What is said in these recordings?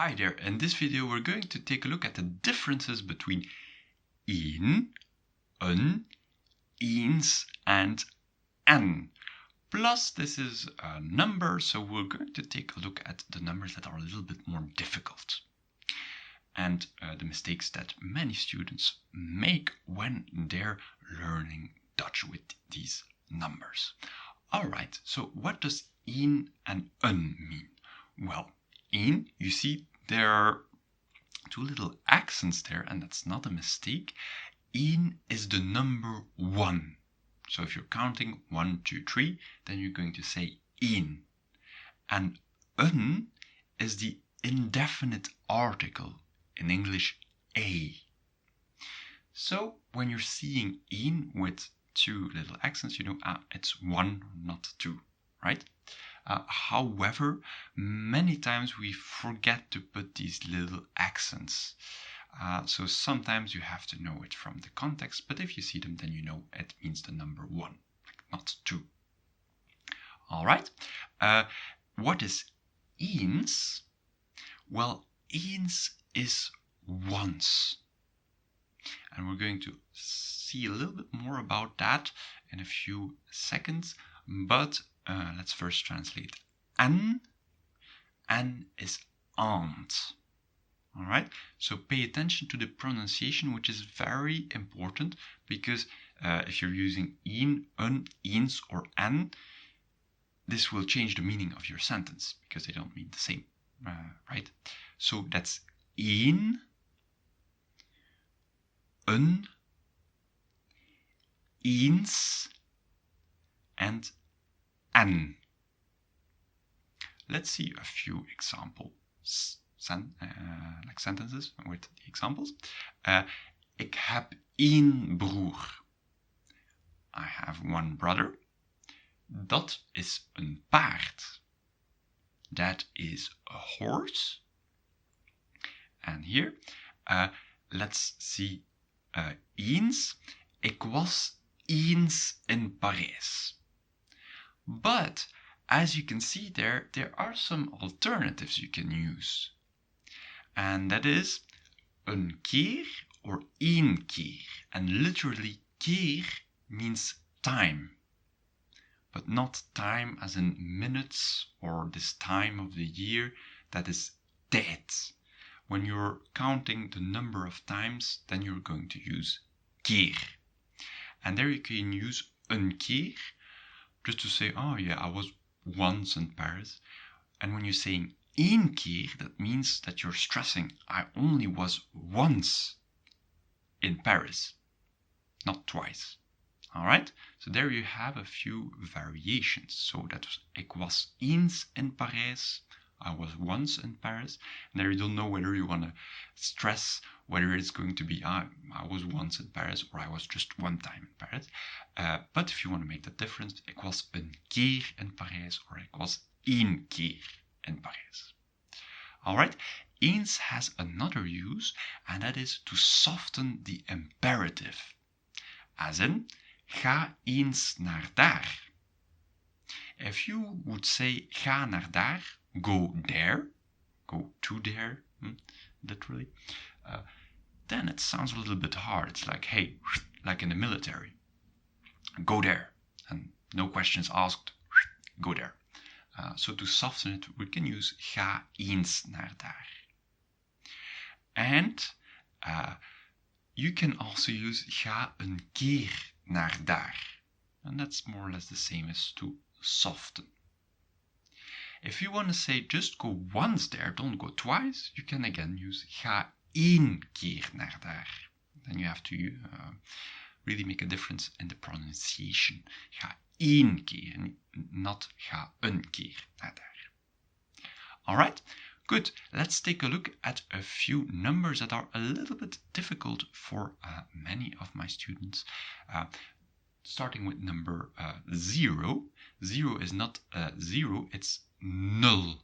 Hi there, in this video we're going to take a look at the differences between een, eens and en. Plus this is a number, so we're going to take a look at the numbers that are a little bit more difficult and the mistakes that many students make when they're learning Dutch with these numbers. Alright, so what does een and mean? Well, een, you see there are two little accents there, and that's not a mistake. Een is the number 1. So if you're counting 1, 2, 3, then you're going to say een. And is the indefinite article, in English a. So when you're seeing een with two little accents, you know it's 1, not 2, right? However, many times we forget to put these little accents. So sometimes you have to know it from the context, but if you see them, then you know it means the number 1, not 2. All right. What is eens? Well, eens is once. And we're going to see a little bit more about that in a few seconds, but let's first translate. En is aunt. All right, so pay attention to the pronunciation, which is very important, because if you're using een, eens, or en, this will change the meaning of your sentence because they don't mean the same, right? So that's een, eens, and en. Let's see a few examples, like sentences with the examples. Ik heb één broer. I have one brother. Dat is een paard. That is a horse. And here, let's see eens. Ik was eens in Parijs. But as you can see there are some alternatives you can use. And that is een keer or één keer. And literally keer means time. But not time as in minutes or this time of the year. That is tijd. When you're counting the number of times, then you're going to use keer. And there you can use een keer just to say, oh yeah, I was once in Paris. And when you're saying één keer, that means that you're stressing, I only was once in Paris, not twice. All right, so there you have a few variations. So that was, ik was eens in Parijs, I was once in Paris. And there you don't know whether you want to stress whether it's going to be I was once in Paris or I was just one time in Paris. But if you want to make the difference, ik was een keer in Parijs or ik was één keer in Parijs. All right, eens has another use, and that is to soften the imperative. As in, ga eens naar daar. If you would say ga naar daar, go there, go to there, literally, then it sounds a little bit hard. It's like, hey, like in the military, go there, and no questions asked, go there. So to soften it, we can use ga eens naar daar. And you can also use ga een keer naar daar. And that's more or less the same as to soften. If you want to say just go once there, don't go twice, you can again use ga één keer naar daar. Then you have to really make a difference in the pronunciation. Ga één keer, and not ga een keer naar daar. All right, good. Let's take a look at a few numbers that are a little bit difficult for many of my students. Starting with number 0. 0 is not 0, it's nul.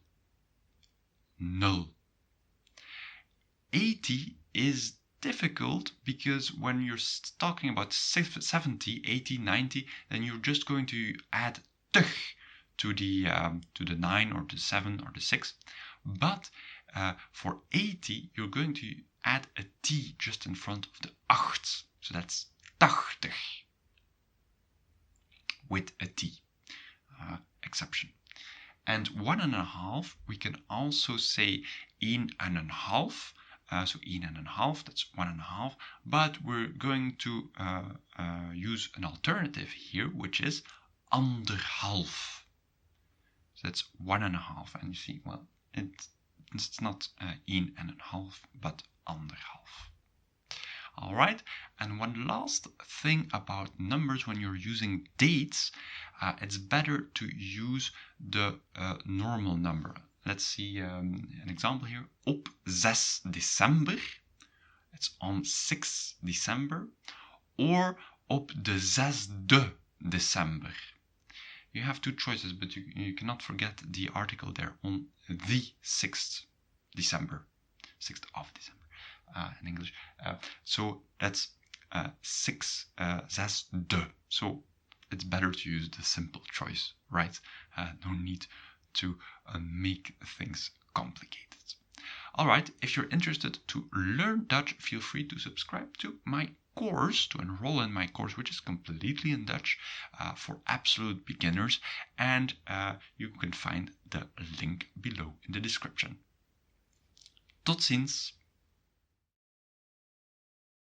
Nul. 80 is difficult because when you're talking about 70, 80, 90, then you're just going to add tug to the 9 or the 7 or the 6. But for 80, you're going to add a T just in front of the 8. So that's 80 with a T, exception. And 1.5, we can also say 1.5. So 1.5, that's 1.5. But we're going to use an alternative here, which is 1,5. So that's 1.5. And you see, well, it's not 1.5, but 1.5. All right, and one last thing about numbers when you're using dates, it's better to use the normal number. Let's see an example here. Op 6 december, it's on 6 December, or op de 6e December. You have two choices, but you cannot forget the article there, on the 6th December, 6th of December. In English. So that's 6, 6e. So it's better to use the simple choice, right? No need to make things complicated. All right, if you're interested to learn Dutch, feel free to subscribe to my course, to enroll in my course, which is completely in Dutch for absolute beginners. And you can find the link below in the description. Tot ziens!